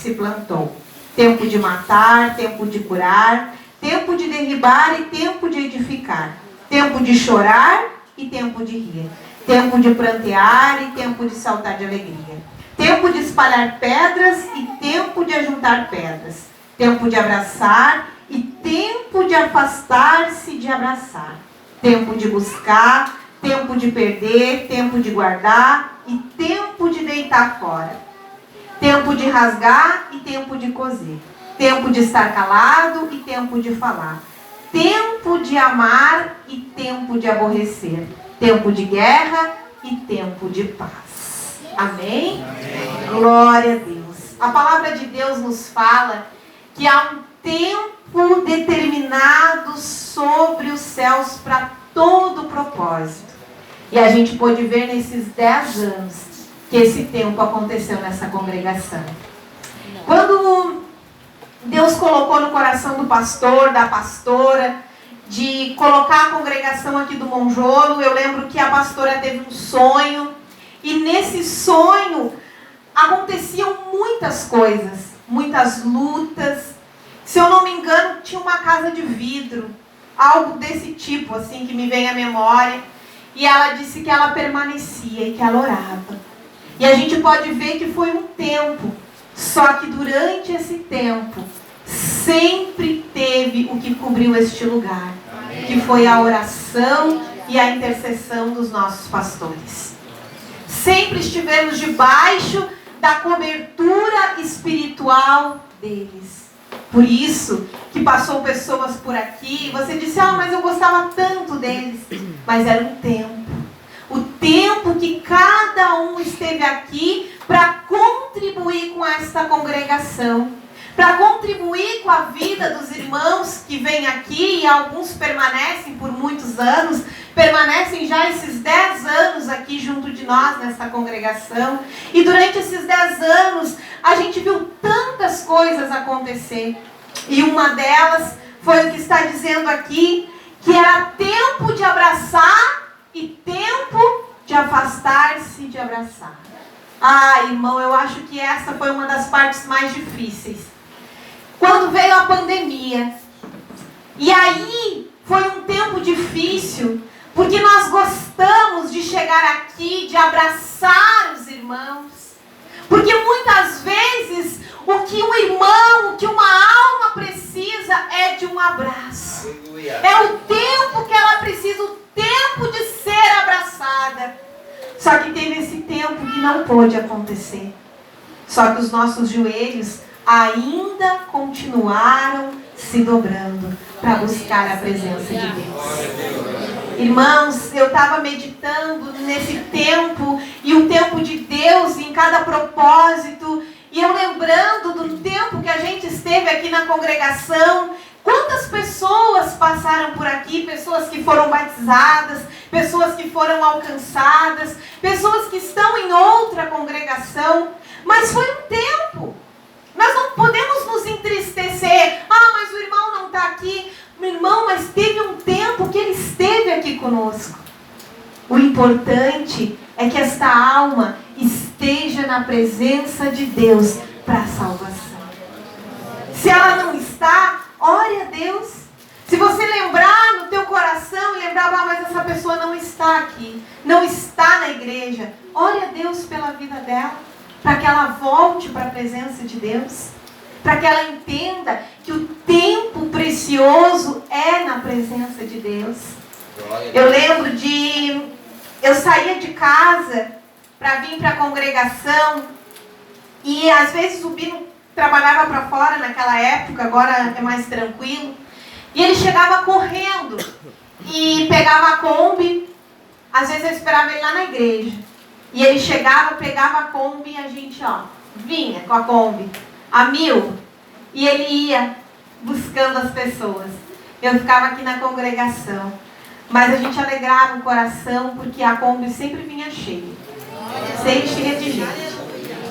se plantou. Tempo de matar, tempo de curar, tempo de derribar e tempo de edificar. Tempo de chorar e tempo de rir. Tempo de prantear e tempo de saltar de alegria. Tempo de espalhar pedras e tempo de ajuntar pedras. Tempo de abraçar e tempo de afastar-se de abraçar. Tempo de buscar, tempo de perder, tempo de guardar e tempo de deitar fora. Tempo de rasgar e tempo de coser. Tempo de estar calado e tempo de falar. Tempo de amar e tempo de aborrecer. Tempo de guerra e tempo de paz. Amém? Amém. Glória a Deus. A palavra de Deus nos fala que há um tempo determinado sobre os céus para todo propósito. E a gente pôde ver nesses 10 anos que esse tempo aconteceu nessa congregação. Quando Deus colocou no coração do pastor, da pastora, de colocar a congregação aqui do Monjolo, eu lembro que a pastora teve um sonho, e nesse sonho aconteciam muitas coisas, muitas lutas. Se eu não me engano, tinha uma casa de vidro, algo desse tipo, assim, que me vem à memória. E ela disse que ela permanecia e que ela orava. E a gente pode ver que foi um tempo, só que durante esse tempo, sempre teve o que cobriu este lugar, que foi a oração e a intercessão dos nossos pastores. Sempre estivemos debaixo da cobertura espiritual deles. Por isso que passou pessoas por aqui, e você disse, mas eu gostava tanto deles. Mas era um tempo. O tempo que cada um esteve aqui para contribuir com esta congregação. Para contribuir com a vida dos irmãos que vêm aqui, e alguns permanecem por muitos anos, permanecem já esses 10 anos aqui junto de nós nessa congregação. E durante esses 10 anos, a gente viu tantas coisas acontecer. E uma delas foi o que está dizendo aqui, que era tempo de abraçar e tempo de afastar-se de abraçar. Irmão, eu acho que essa foi uma das partes mais difíceis. Quando veio a pandemia, e aí foi um tempo difícil, porque nós gostamos de chegar aqui, de abraçar os irmãos, porque muitas vezes o que um irmão, o que uma alma precisa é de um abraço. Aleluia. É o tempo que ela precisa, o tempo de ser abraçada. Só que teve esse tempo que não pôde acontecer. Só que os nossos joelhos ainda continuaram se dobrando para buscar a presença de Deus. Irmãos, eu estava meditando nesse tempo, e o tempo de Deus em cada propósito, e eu lembrando do tempo que a gente esteve aqui na congregação. Quantas pessoas passaram por aqui, pessoas que foram batizadas, pessoas que foram alcançadas, pessoas que estão em outra congregação, mas foi um tempo. Nós não podemos nos entristecer. Mas o irmão não está aqui. Meu irmão, mas teve um tempo que ele esteve aqui conosco. O importante é que esta alma esteja na presença de Deus para a salvação. Se ela não está, ore a Deus. Se você lembrar no teu coração e lembrar, mas essa pessoa não está aqui, não está na igreja, ore a Deus pela vida dela, para que ela volte para a presença de Deus, para que ela entenda que o tempo precioso é na presença de Deus. Eu lembro eu saía de casa para vir para a congregação, e às vezes o Bino trabalhava para fora naquela época, agora é mais tranquilo, e ele chegava correndo e pegava a Kombi. Às vezes eu esperava ele lá na igreja, e ele chegava, pegava a Kombi, e a gente vinha com a Kombi a 1000, e ele ia buscando as pessoas. Eu ficava aqui na congregação, mas a gente alegrava o coração, porque a Kombi sempre vinha cheia, sempre cheia de gente.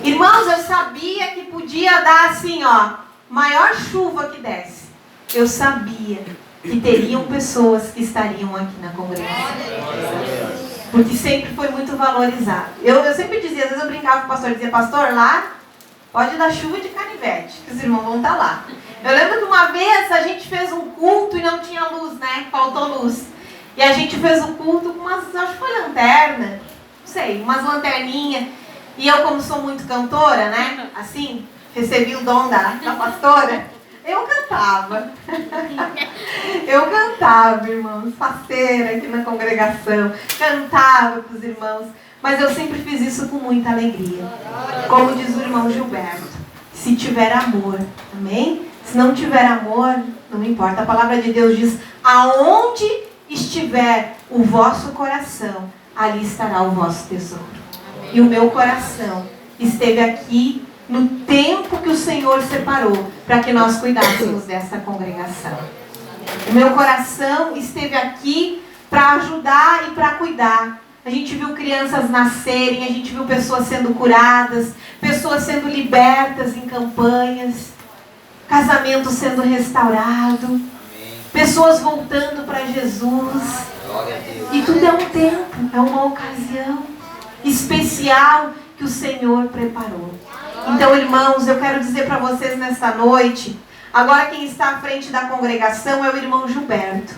Irmãos, eu sabia que podia dar assim, maior chuva que desce. Eu sabia que teriam pessoas que estariam aqui na congregação, porque sempre foi muito valorizado. Eu sempre dizia, às vezes eu brincava com o pastor, dizia, pastor, lá Pode dar chuva de canivete, que os irmãos vão estar lá. Eu lembro que uma vez a gente fez um culto e não tinha luz, né? Faltou luz. E a gente fez o culto com umas, acho que foi lanterna, não sei, umas lanterninhas. E eu, como sou muito cantora, né? Assim, recebi o dom da pastora. Eu cantava. Eu cantava, irmãos, parceira aqui na congregação. Cantava para os irmãos. Mas eu sempre fiz isso com muita alegria. Como diz o irmão Gilberto, se tiver amor, amém? Se não tiver amor, não importa. A palavra de Deus diz, aonde estiver o vosso coração, ali estará o vosso tesouro. E o meu coração esteve aqui no tempo que o Senhor separou para que nós cuidássemos dessa congregação. O meu coração esteve aqui para ajudar e para cuidar. A gente viu crianças nascerem, a gente viu pessoas sendo curadas, pessoas sendo libertas em campanhas, casamento sendo restaurado, pessoas voltando para Jesus. E tudo é um tempo, é uma ocasião especial que o Senhor preparou. Então, irmãos, eu quero dizer para vocês nesta noite, agora quem está à frente da congregação é o irmão Gilberto.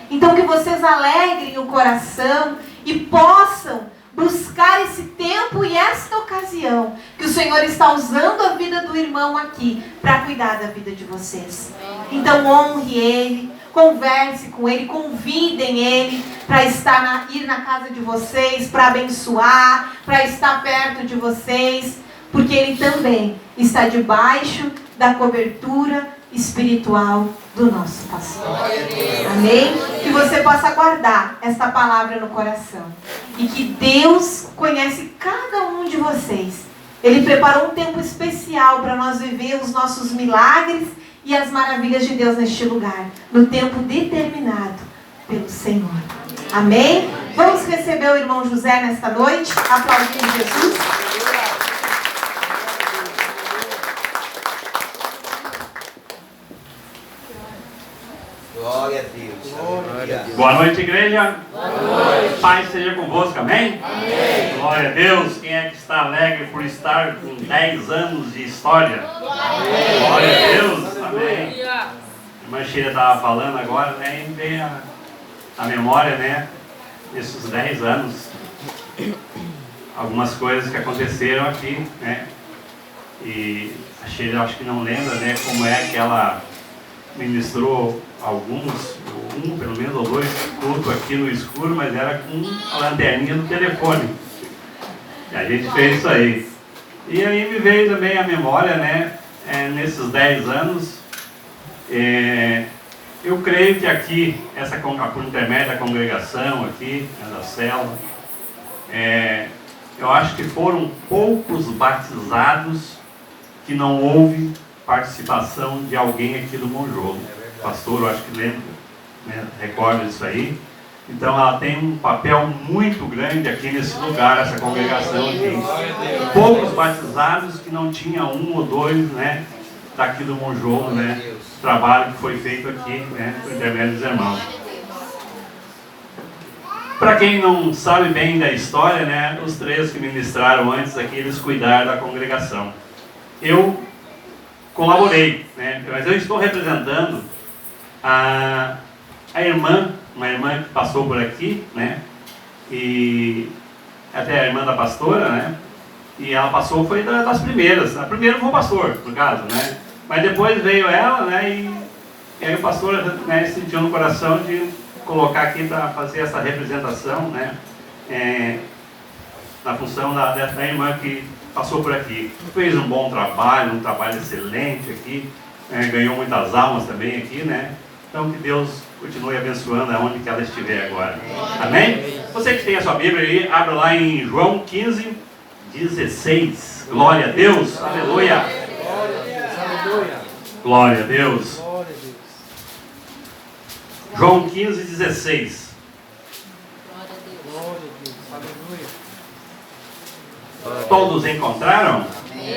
Então, que vocês alegrem o coração e possam buscar esse tempo e esta ocasião que o Senhor está usando a vida do irmão aqui para cuidar da vida de vocês. Então, honre ele, converse com ele, convidem ele para ir na casa de vocês, para abençoar, para estar perto de vocês, porque ele também está debaixo da cobertura espiritual do nosso pastor. Amém? Que você possa guardar esta palavra no coração. E que Deus conhece cada um de vocês. Ele preparou um tempo especial para nós viver os nossos milagres e as maravilhas de Deus neste lugar. No tempo determinado pelo Senhor. Amém? Vamos receber o irmão José nesta noite. Aplaudindo Jesus. Glória a Deus. Boa noite, igreja. Boa noite. Paz seja convosco, amém? Amém. Glória a Deus. Quem é que está alegre por estar com 10 anos de história? Amém. Glória a Deus, amém. A irmã Sheila estava falando agora, né? E veio a memória, né? Desses 10 anos. Algumas coisas que aconteceram aqui, né? E a Sheila acho que não lembra, né? Como é que ela ministrou pelo menos ou 2 cultos aqui no escuro, mas era com a lanterninha do telefone. E a gente fez isso aí. E aí me veio também a memória, né? Nesses 10 anos, eu creio que aqui, por intermédio da congregação aqui, da célula, eu acho que foram poucos batizados que não houve participação de alguém aqui do Monjolo. Pastor, eu acho que lembra, né, recorda disso aí. Então ela tem um papel muito grande aqui nesse lugar, essa congregação aqui. Poucos batizados que não tinha 1 ou 2, né, daqui do Monjolo, né, trabalho que foi feito aqui, né, por intermédio dos irmãos. Para quem não sabe bem da história, né, os 3 que ministraram antes aqui, eles cuidaram da congregação. Eu colaborei, né, mas eu estou representando uma irmã que passou por aqui, né, e até a irmã da pastora, né, e ela passou, foi das primeiras. A primeira foi o pastor, no caso, né, mas depois veio ela, né, e aí o pastor, né, sentiu no coração de colocar aqui para fazer essa representação, né, na função da irmã que passou por aqui. Fez um bom trabalho, um trabalho excelente aqui, ganhou muitas almas também aqui, né? Então que Deus continue abençoando aonde que ela estiver agora. Amém? Você que tem a sua Bíblia aí, abra lá em João 15, 16. Glória a Deus. Aleluia. Glória a Deus. João 15, 16. Todos encontraram?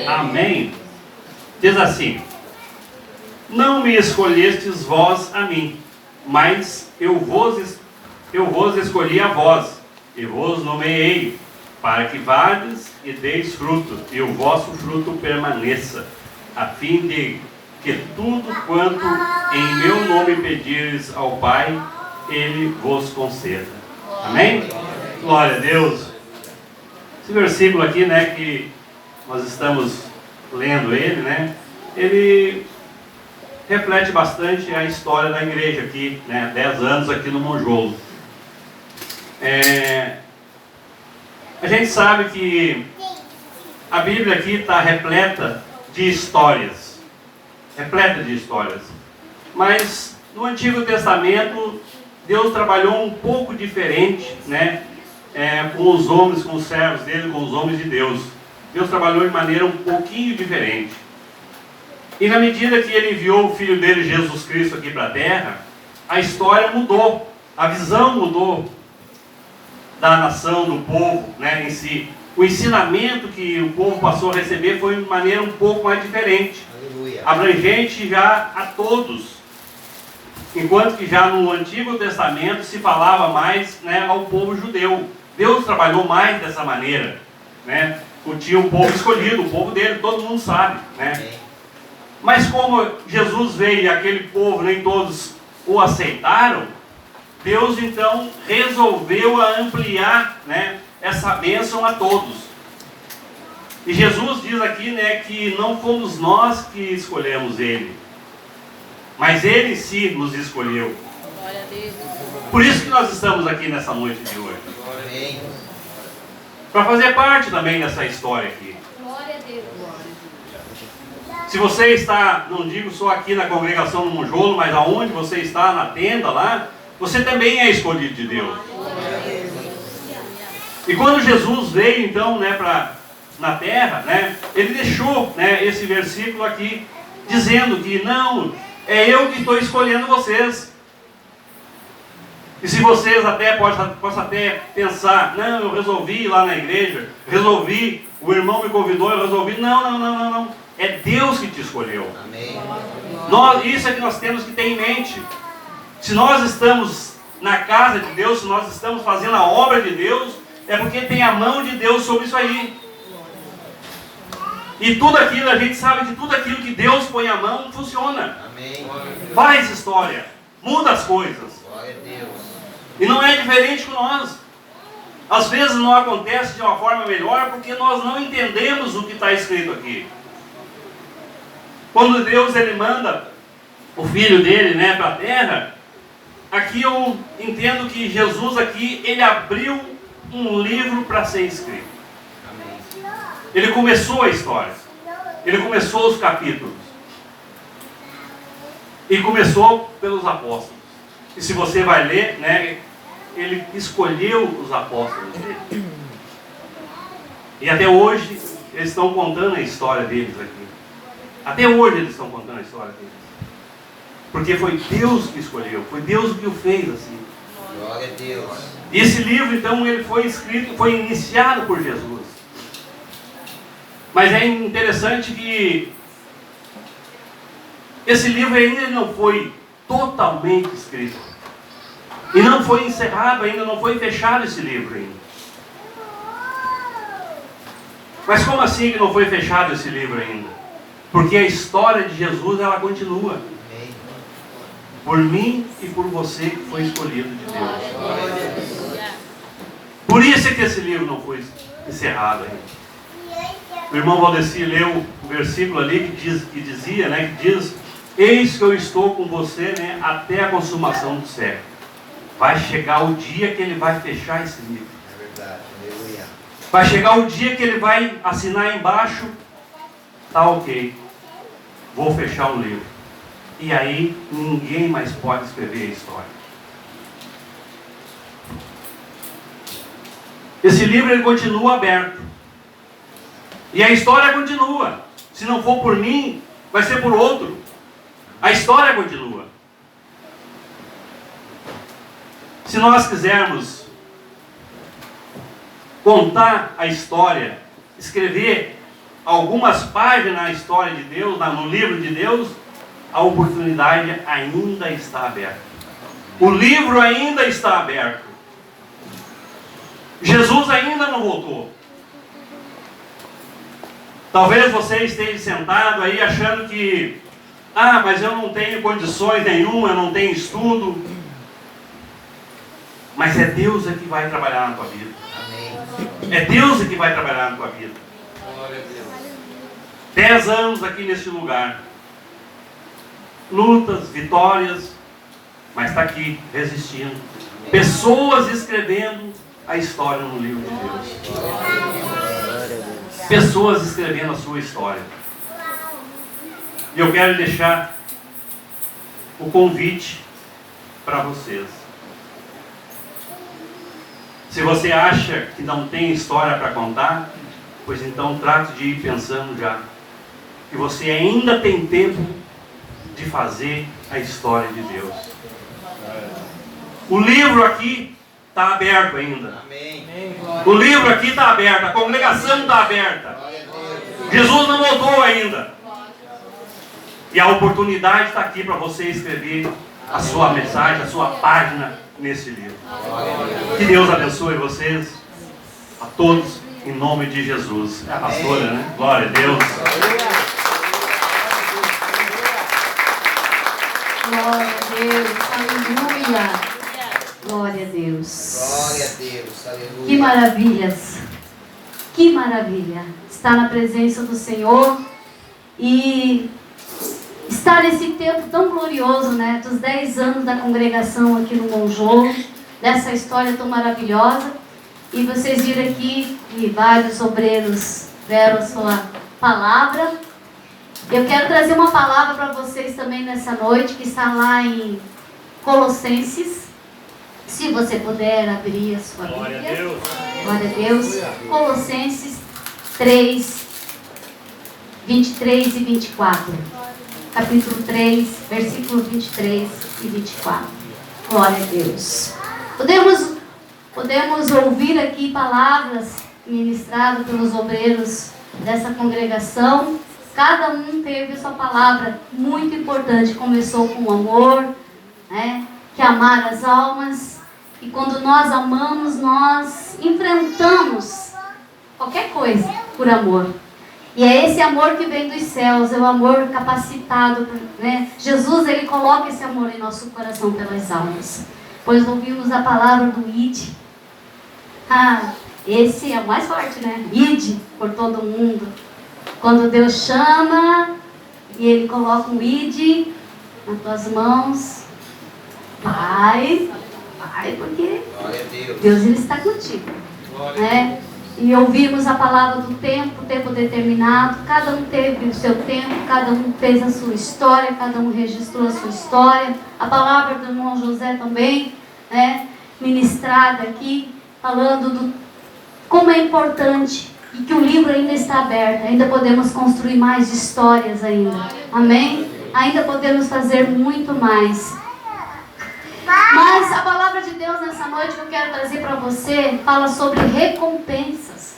Amém. Diz assim: não me escolhestes vós a mim, mas eu vos escolhi a vós, e vos nomeei, para que vades e deis fruto, e o vosso fruto permaneça, a fim de que tudo quanto em meu nome pedires ao Pai, Ele vos conceda. Amém? Glória a Deus. Esse versículo aqui, né, que nós estamos lendo ele, né, ele reflete bastante a história da igreja aqui, né, 10 anos aqui no Monjolo. A gente sabe que a Bíblia aqui está repleta de histórias. Mas no Antigo Testamento, Deus trabalhou um pouco diferente, né, com os homens, com os servos dele, com os homens de Deus. Deus trabalhou de maneira um pouquinho diferente. E na medida que Ele enviou o Filho dele, Jesus Cristo, aqui para a Terra, a história mudou, a visão mudou da nação, do povo, né, em si. O ensinamento que o povo passou a receber foi de maneira um pouco mais diferente. Aleluia. Abrangente já a todos. Enquanto que já no Antigo Testamento se falava mais, né, ao povo judeu. Deus trabalhou mais dessa maneira, né? Tinha um povo escolhido, o povo dele, todo mundo sabe, né? Mas como Jesus veio e aquele povo, nem todos o aceitaram, Deus então resolveu ampliar, né, essa bênção a todos. E Jesus diz aqui, né, que não fomos nós que escolhemos Ele, mas Ele em si nos escolheu. Por isso que nós estamos aqui nessa noite de hoje. Para fazer parte também dessa história aqui. Se você está, não digo só aqui na congregação do Monjolo, mas aonde você está, na tenda lá, você também é escolhido de Deus. E quando Jesus veio então, né, na terra, né, Ele deixou, né, esse versículo aqui, dizendo que não, é eu que estou escolhendo vocês. E se vocês até possam até pensar, não, eu resolvi ir lá na igreja, resolvi, o irmão me convidou, eu resolvi. Não. É Deus que te escolheu. Amém. Isso é que nós temos que ter em mente. Se nós estamos na casa de Deus, se nós estamos fazendo a obra de Deus, é porque tem a mão de Deus sobre isso aí. E tudo aquilo, a gente sabe que tudo aquilo que Deus põe a mão, funciona. Amém. Faz história, muda as coisas. Glória a Deus. E não é diferente com nós. Às vezes não acontece de uma forma melhor porque nós não entendemos o que está escrito aqui. Quando Deus ele manda o Filho dele, né, para a terra, aqui eu entendo que Jesus aqui, ele abriu um livro para ser escrito. Amém. Ele começou a história. Ele começou os capítulos. E começou pelos apóstolos. E se você vai ler, né, ele escolheu os apóstolos dele. E até hoje eles estão contando a história deles aqui. Até hoje eles estão contando a história deles. Porque foi Deus que escolheu, foi Deus que o fez assim. Glória a Deus. E esse livro então ele foi escrito, foi iniciado por Jesus. Mas é interessante que esse livro ainda não foi totalmente escrito. E não foi encerrado ainda, não foi fechado esse livro ainda. Mas como assim que não foi fechado esse livro ainda? Porque a história de Jesus, ela continua. Por mim e por você que foi escolhido de Deus. Por isso é que esse livro não foi encerrado ainda. O irmão Valdeci leu o versículo ali que dizia, né, que diz: eis que eu estou com você, né, até a consumação do século. Vai chegar o dia que ele vai fechar esse livro. É verdade, aleluia. Vai chegar o dia que ele vai assinar embaixo, tá ok, vou fechar o livro. E aí ninguém mais pode escrever a história. Esse livro ele continua aberto. E a história continua. Se não for por mim, vai ser por outro. A história continua. Se nós quisermos contar a história, escrever algumas páginas na história de Deus, no livro de Deus, a oportunidade ainda está aberta. O livro ainda está aberto. Jesus ainda não voltou. Talvez você esteja sentado aí achando que, mas eu não tenho condições nenhuma, eu não tenho estudo. Mas é Deus que vai trabalhar na tua vida. Amém. É Deus que vai trabalhar na tua vida. Glória a Deus. 10 anos aqui nesse lugar. Lutas, vitórias, mas está aqui, resistindo. Pessoas escrevendo a história no livro de Deus. Pessoas escrevendo a sua história. E eu quero deixar o convite para vocês. Se você acha que não tem história para contar, pois então trate de ir pensando já que você ainda tem tempo de fazer a história de Deus. O livro aqui está aberto ainda. Amém. O livro aqui está aberto, a congregação está aberta. Jesus não voltou ainda. E a oportunidade está aqui para você escrever a sua mensagem, a sua página nesse livro. Que Deus abençoe vocês, a todos, em nome de Jesus. É a pastora, né? Glória a Deus. Glória a Deus, aleluia. Glória a Deus. Glória a Deus, aleluia. Que maravilhas. Que maravilha. Estar na presença do Senhor e estar nesse tempo tão glorioso, né? Dos 10 anos da congregação aqui no Monjolo, dessa história tão maravilhosa. E vocês viram aqui que vários obreiros deram a sua palavra. Eu quero trazer uma palavra para vocês também nessa noite, que está lá em Colossenses. Se você puder abrir a sua Bíblia. Glória a Deus. Glória a Deus. Colossenses 3, 23 e 24. Capítulo 3, versículo 23 e 24. Glória a Deus. Podemos ouvir aqui palavras ministradas pelos obreiros dessa congregação. Cada um teve sua palavra muito importante. Começou com o amor, né? Que é amar as almas. E quando nós amamos, nós enfrentamos qualquer coisa por amor. E é esse amor que vem dos céus, é o amor capacitado, né? Jesus, ele coloca esse amor em nosso coração pelas almas. Pois ouvimos a palavra do ide. Esse é o mais forte, né? Ide por todo mundo. Quando Deus chama e ele coloca um ide nas tuas mãos, vai, porque Glória a Deus. Deus ele está contigo, né? E ouvimos a palavra do tempo determinado. Cada um teve o seu tempo, cada um fez a sua história, cada um registrou a sua história. A palavra do irmão José também, né? Ministrada aqui, falando do como é importante e que o livro ainda está aberto. Ainda podemos construir mais histórias ainda. Amém? Ainda podemos fazer muito mais. Mas a palavra de Deus nessa noite que eu quero trazer para você fala sobre recompensas.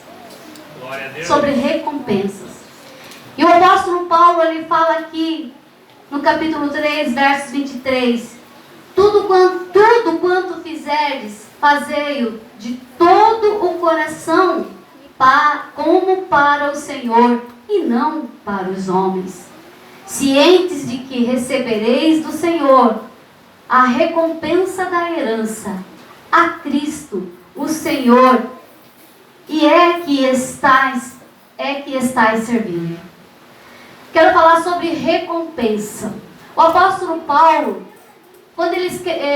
Glória a Deus. Sobre recompensas. E o apóstolo Paulo, ele fala aqui no capítulo 3, versos 23. Tudo quanto fizerdes, fazei-o de todo o coração, como para o Senhor e não para os homens, cientes de que recebereis do Senhor a recompensa da herança, a Cristo, o Senhor, e é que estáis servindo. Quero falar sobre recompensa. O apóstolo Paulo, quando ele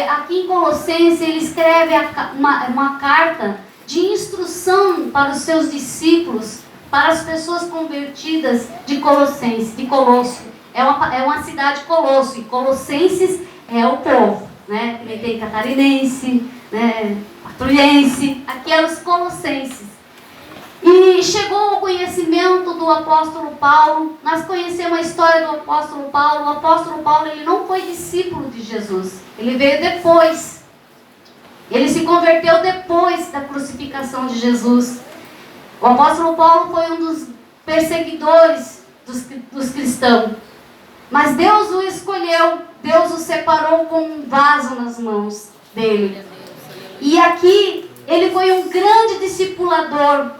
aqui em Colossenses, ele escreve uma carta de instrução para os seus discípulos, para as pessoas convertidas de Colossenses, de Colosso. É uma cidade Colosso, e Colossenses é o povo, né? Tem catarinense, né? Patrulhense, aqui eram os colossenses. E chegou o conhecimento do apóstolo Paulo. Nós conhecemos a história do apóstolo Paulo. O apóstolo Paulo, ele não foi discípulo de Jesus. Ele veio depois. Ele se converteu depois da crucificação de Jesus. O apóstolo Paulo foi um dos perseguidores dos cristãos. Mas Deus o escolheu, Deus o separou com um vaso nas mãos dele. E aqui ele foi um grande discipulador.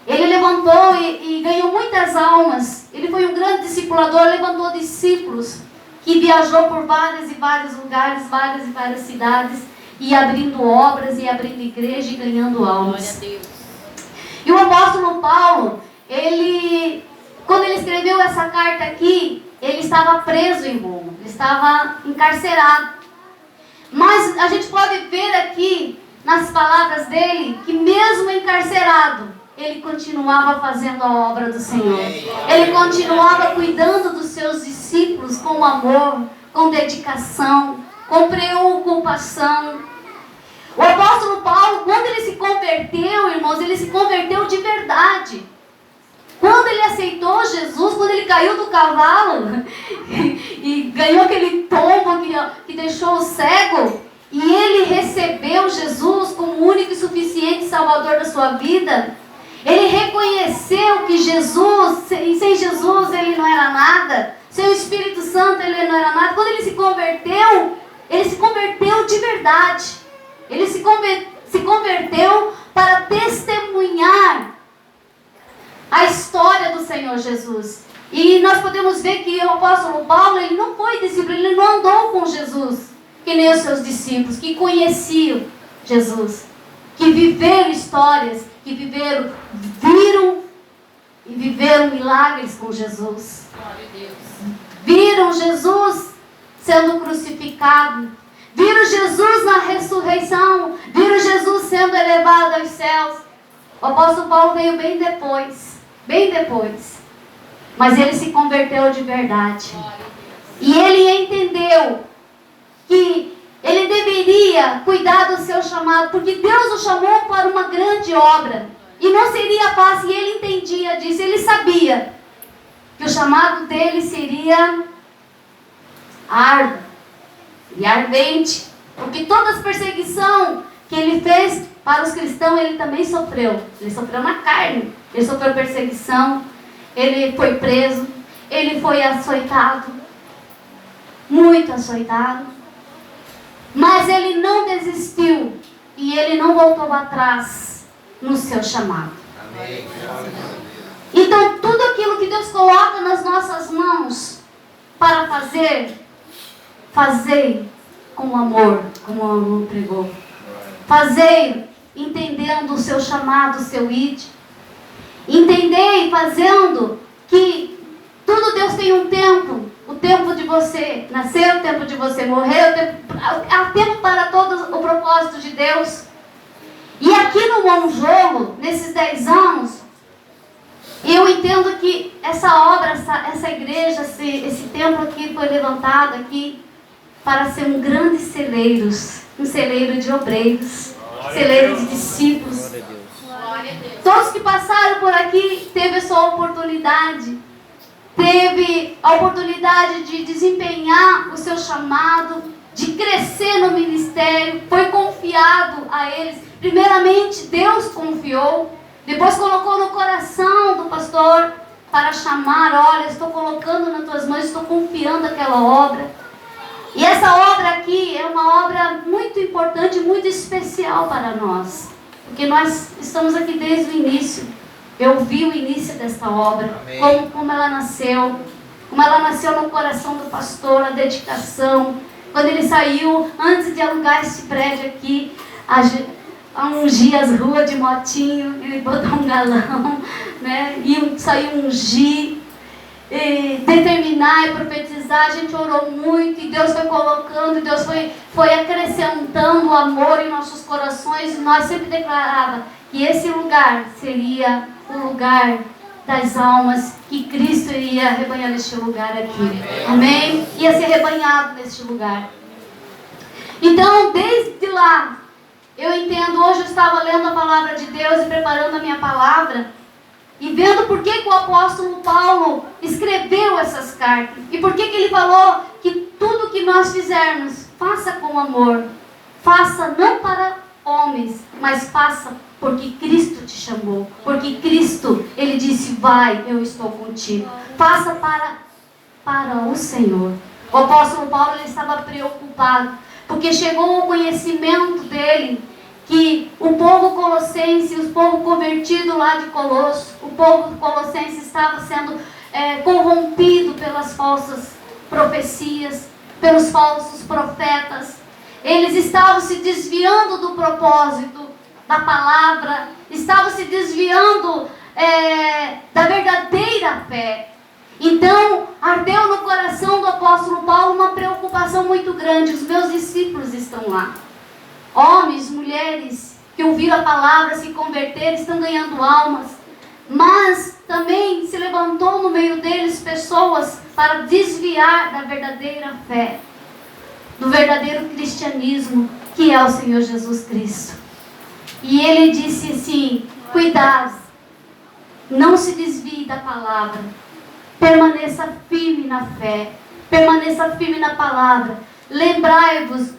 Ele levantou e ganhou muitas almas. Ele foi um grande discipulador, levantou discípulos que viajou por vários e vários lugares, várias e várias cidades, e abrindo obras, e abrindo igreja e ganhando almas. Glória a Deus. E o apóstolo Paulo, quando ele escreveu essa carta aqui, ele estava preso em Roma, ele estava encarcerado. Mas a gente pode ver aqui, nas palavras dele, que mesmo encarcerado, ele continuava fazendo a obra do Senhor. Ele continuava cuidando dos seus discípulos com amor, com dedicação, com preocupação. O apóstolo Paulo, quando ele se converteu, irmãos, ele se converteu de verdade. Quando ele aceitou Jesus, quando ele caiu do cavalo e ganhou aquele tombo que deixou o cego, e ele recebeu Jesus como o único e suficiente Salvador da sua vida, ele reconheceu que Jesus, sem Jesus ele não era nada, sem o Espírito Santo ele não era nada. Quando ele se converteu de verdade. Ele se converteu para testemunhar a história do Senhor Jesus. E nós podemos ver que o apóstolo Paulo, ele não foi discípulo, ele não andou com Jesus, que nem os seus discípulos, que conheciam Jesus, que viveram histórias, que viram e viveram milagres com Jesus. Glória a Deus. Viram Jesus sendo crucificado, viram Jesus na ressurreição, viram Jesus sendo elevado aos céus. O apóstolo Paulo veio bem depois, mas ele se converteu de verdade. E ele entendeu que ele deveria cuidar do seu chamado, porque Deus o chamou para uma grande obra. E não seria fácil, e ele entendia disso, ele sabia que o chamado dele seria árduo e ardente, porque toda a perseguição que ele fez para os cristãos, ele também sofreu. Ele sofreu na carne, ele sofreu perseguição, ele foi preso, ele foi açoitado, muito açoitado, mas ele não desistiu e ele não voltou atrás no seu chamado. Amém. Então, tudo aquilo que Deus coloca nas nossas mãos para fazer com amor, como o amor pregou. Fazer entendendo o seu chamado, o seu id. Entender e fazendo que tudo Deus tem um tempo. O tempo de você nascer, o tempo de você morrer, há tempo para todo o propósito de Deus. E aqui no Monjolo, nesses 10 anos, eu entendo que essa obra, essa igreja, esse templo aqui foi levantado aqui para ser um grande celeiro de obreiros, celeiro de discípulos. Glória a Deus. Todos que passaram por aqui teve essa oportunidade, teve a oportunidade de desempenhar o seu chamado, de crescer no ministério, foi confiado a eles. Primeiramente Deus confiou, depois colocou no coração do pastor para chamar, olha, estou colocando nas tuas mãos, estou confiando aquela obra. E essa obra aqui é uma obra muito importante, muito especial para nós, porque nós estamos aqui desde o início. Eu vi o início desta obra, como ela nasceu no coração do pastor, a dedicação. Quando ele saiu, antes de alugar esse prédio aqui, a ungir as ruas de motinho, ele botou um galão, né? E saiu ungir, determinar e profetizar. A gente orou muito e Deus foi colocando, Deus foi acrescentando o amor em nossos corações. E nós sempre declarava que esse lugar seria o lugar das almas, que Cristo iria rebanhar neste lugar aqui. Amém? Ia ser rebanhado neste lugar. Então, desde lá, eu entendo, hoje eu estava lendo a palavra de Deus e preparando a minha palavra, e vendo por que o apóstolo Paulo escreveu essas cartas, e por que ele falou que tudo que nós fizermos, faça com amor, faça não para homens, mas faça porque Cristo te chamou, porque Cristo, ele disse, vai, eu estou contigo, faça para o Senhor. O apóstolo Paulo, ele estava preocupado, porque chegou o conhecimento dele que o povo colossense, o povo convertido lá de Colosso, o povo colossense estava sendo corrompido pelas falsas profecias, pelos falsos profetas. Eles estavam se desviando do propósito da palavra, estavam se desviando da verdadeira fé. Então, ardeu no coração do apóstolo Paulo uma preocupação muito grande. Os meus discípulos estão lá. Homens, mulheres que ouviram a palavra, se converteram, estão ganhando almas. Mas também se levantou no meio deles pessoas para desviar da verdadeira fé, do verdadeiro cristianismo, que é o Senhor Jesus Cristo. E ele disse assim: cuidado, não se desvie da palavra, permaneça firme na fé, permaneça firme na palavra. Lembrai-vos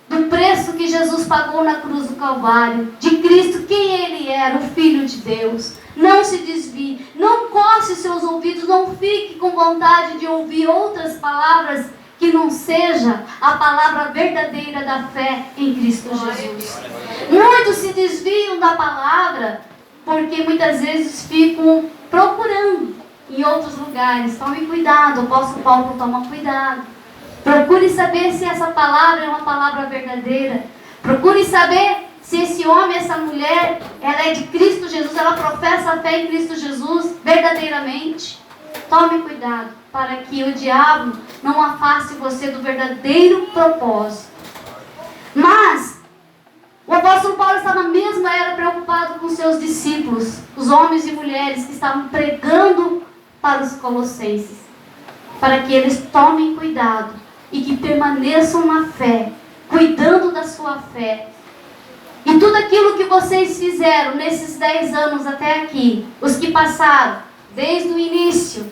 do preço que Jesus pagou na cruz do Calvário, de Cristo, quem Ele era, o Filho de Deus. Não se desvie, não coce seus ouvidos, não fique com vontade de ouvir outras palavras que não seja a palavra verdadeira da fé em Cristo Jesus. Muitos se desviam da palavra porque muitas vezes ficam procurando em outros lugares. Tome cuidado, o apóstolo Paulo toma cuidado. Procure saber se essa palavra é uma palavra verdadeira. Procure saber se esse homem, essa mulher, ela é de Cristo Jesus, ela professa a fé em Cristo Jesus verdadeiramente. Tome cuidado para que o diabo não afaste você do verdadeiro propósito. Mas o apóstolo Paulo estava mesmo preocupado com seus discípulos, os homens e mulheres que estavam pregando para os colossenses, para que eles tomem cuidado e que permaneçam na fé, cuidando da sua fé. E tudo aquilo que vocês fizeram nesses 10 anos até aqui, os que passaram desde o início,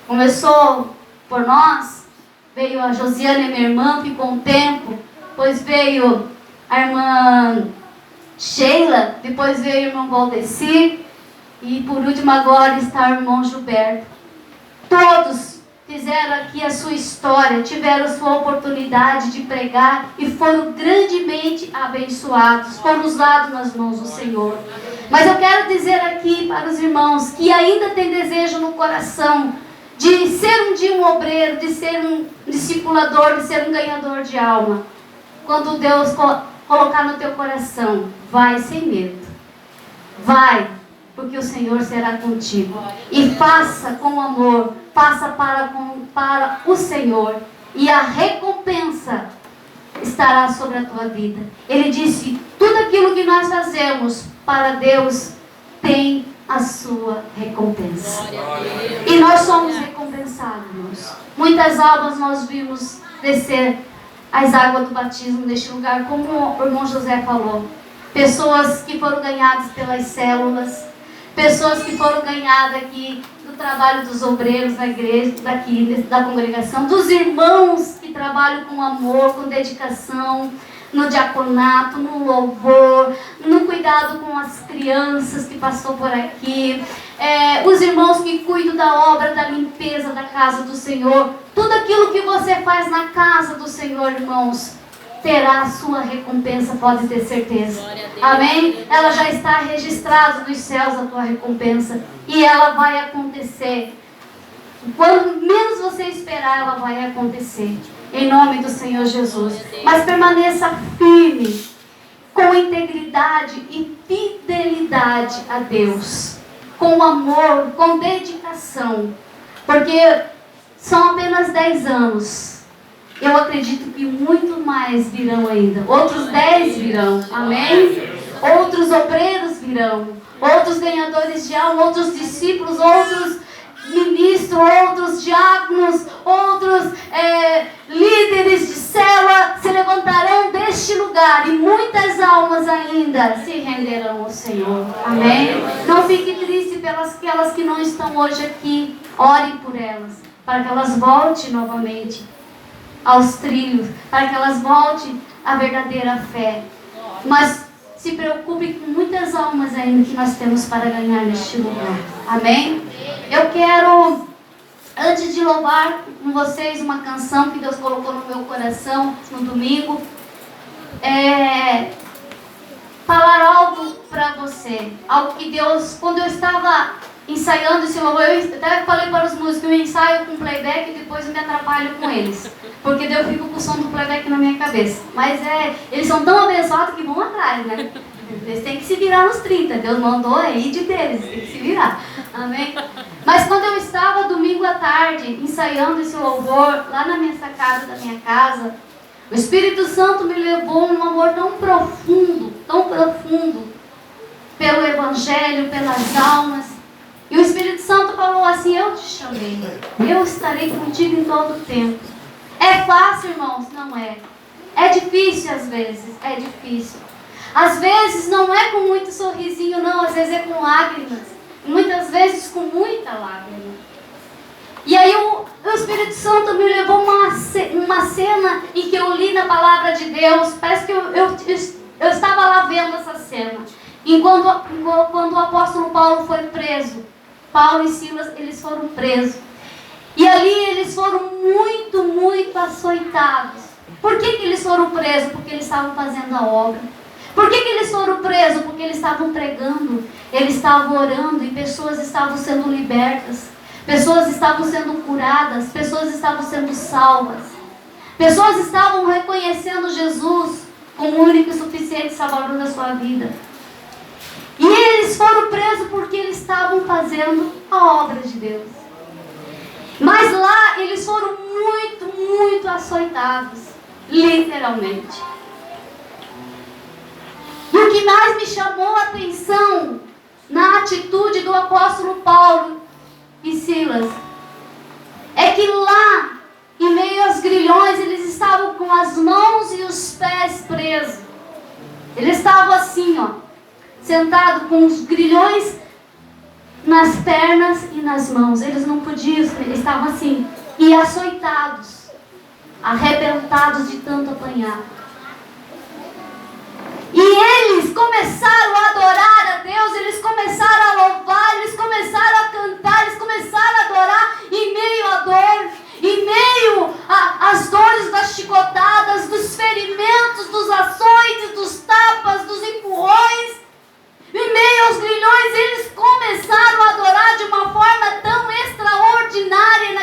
começou por nós, veio a Josiane, minha irmã, ficou um tempo, depois veio a irmã Sheila, depois veio o irmão Valdecir, e por último agora está o irmão Gilberto. Todos fizeram aqui a sua história, tiveram a sua oportunidade de pregar e foram grandemente abençoados, foram usados nas mãos do Senhor. Mas eu quero dizer aqui para os irmãos que ainda tem desejo no coração de ser um dia um obreiro, de ser um discipulador, de ser um ganhador de alma. Quando Deus colocar no teu coração, vai sem medo. Vai, porque o Senhor será contigo. E faça com amor, faça para o Senhor. E a recompensa estará sobre a tua vida. Ele disse, tudo aquilo que nós fazemos para Deus tem a sua recompensa. E nós somos recompensados, irmãos. Muitas almas nós vimos descer as águas do batismo neste lugar, como o irmão José falou. Pessoas que foram ganhadas pelas células, pessoas que foram ganhadas aqui do trabalho dos obreiros da igreja, daqui da congregação, dos irmãos que trabalham com amor, com dedicação, no diaconato, no louvor, no cuidado com as crianças que passou por aqui, os irmãos que cuidam da obra, da limpeza da casa do Senhor. Tudo aquilo que você faz na casa do Senhor, irmãos, terá a sua recompensa, pode ter certeza. Amém? Ela já está registrada nos céus, a tua recompensa, e ela vai acontecer. Quando menos você esperar, ela vai acontecer. Em nome do Senhor Jesus. Mas permaneça firme, com integridade e fidelidade a Deus, com amor, com dedicação, porque são apenas 10 anos. Eu acredito que muito mais virão ainda. Outros 10 virão. Amém? Outros obreiros virão. Outros ganhadores de alma, outros discípulos, outros ministros, outros diáconos, outros líderes de célula se levantarão deste lugar e muitas almas ainda se renderão ao Senhor. Amém? Não fique triste pelas aquelas que não estão hoje aqui. Ore por elas, para que elas voltem novamente aos trilhos, para que elas voltem à verdadeira fé. Mas se preocupe com muitas almas ainda que nós temos para ganhar neste lugar. Amém? Eu quero, antes de louvar com vocês uma canção que Deus colocou no meu coração no domingo, falar algo para você. Algo que Deus, quando eu estava ensaiando esse louvor, eu até falei para os músicos, eu ensaio com playback e depois eu me atrapalho com eles. Porque daí eu fico com o som do playback na minha cabeça. Mas eles são tão abençoados que vão atrás, né? Eles têm que se virar nos 30. Deus mandou aí de deles, tem que se virar. Amém? Mas quando eu estava domingo à tarde ensaiando esse louvor lá na minha sacada da minha casa, o Espírito Santo me levou num amor tão profundo pelo Evangelho, pelas almas. E o Espírito Santo falou assim: eu te chamei, eu estarei contigo em todo o tempo. É fácil, irmãos? Não é. É difícil às vezes, é difícil. Às vezes não é com muito sorrisinho, não, às vezes é com lágrimas. Muitas vezes com muita lágrima. E aí o Espírito Santo me levou uma cena em que eu li na palavra de Deus. Parece que eu estava lá vendo essa cena. Quando o apóstolo Paulo foi preso. Paulo e Silas, eles foram presos. E ali eles foram muito, muito açoitados. Por que eles foram presos? Porque eles estavam fazendo a obra. Por que eles foram presos? Porque eles estavam pregando, eles estavam orando e pessoas estavam sendo libertas. Pessoas estavam sendo curadas, pessoas estavam sendo salvas. Pessoas estavam reconhecendo Jesus como o único e suficiente Salvador da sua vida. E eles foram presos porque eles estavam fazendo a obra de Deus. Mas lá eles foram muito, muito açoitados, literalmente. E o que mais me chamou a atenção na atitude do apóstolo Paulo e Silas é que lá, em meio aos grilhões, eles estavam com as mãos e os pés presos. Eles estavam assim, ó, sentados com os grilhões nas pernas e nas mãos. Eles não podiam, eles estavam assim, e açoitados, arrebentados de tanto apanhar. E eles começaram a adorar a Deus, eles começaram a louvar, eles começaram a cantar, eles começaram a adorar em meio à dor, em meio às dores das chicotadas, dos ferimentos, dos açoites, dos tapas, dos empurrões. Em meio aos grilhões, eles começaram a adorar de uma forma tão extraordinária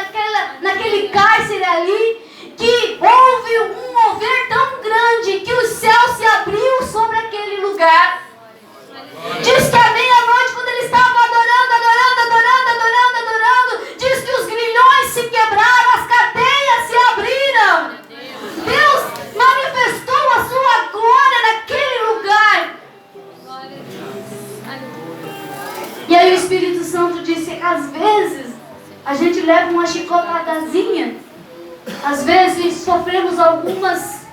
naquele cárcere ali, que houve um mover tão grande que o céu se abriu sobre aquele lugar. Diz que à meia-noite, quando eles estavam adorando, diz que os grilhões se quebraram, as cadeias se abriram. Deus manifestou a sua glória naquele lugar. E aí o Espírito Santo disse: às vezes a gente leva uma chicotadazinha, às vezes sofremos algumas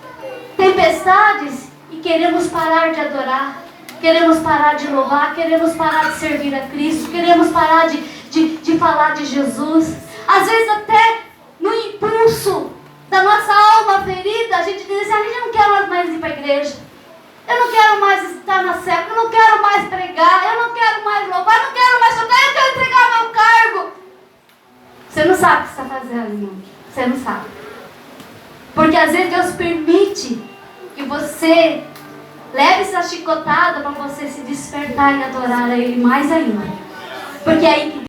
tempestades e queremos parar de adorar, queremos parar de louvar, queremos parar de servir a Cristo, queremos parar de falar de Jesus. Às vezes até no impulso da nossa alma ferida, a gente diz assim: a gente não quer mais ir para a igreja, eu não quero mais estar na célula, eu não quero mais pregar, eu não quero mais louvar, eu não quero mais tocar, eu quero entregar meu cargo. Você não sabe o que você está fazendo, irmão. Você não sabe. Porque às vezes Deus permite que você leve essa chicotada para você se despertar e adorar a Ele mais ainda. Porque é aí que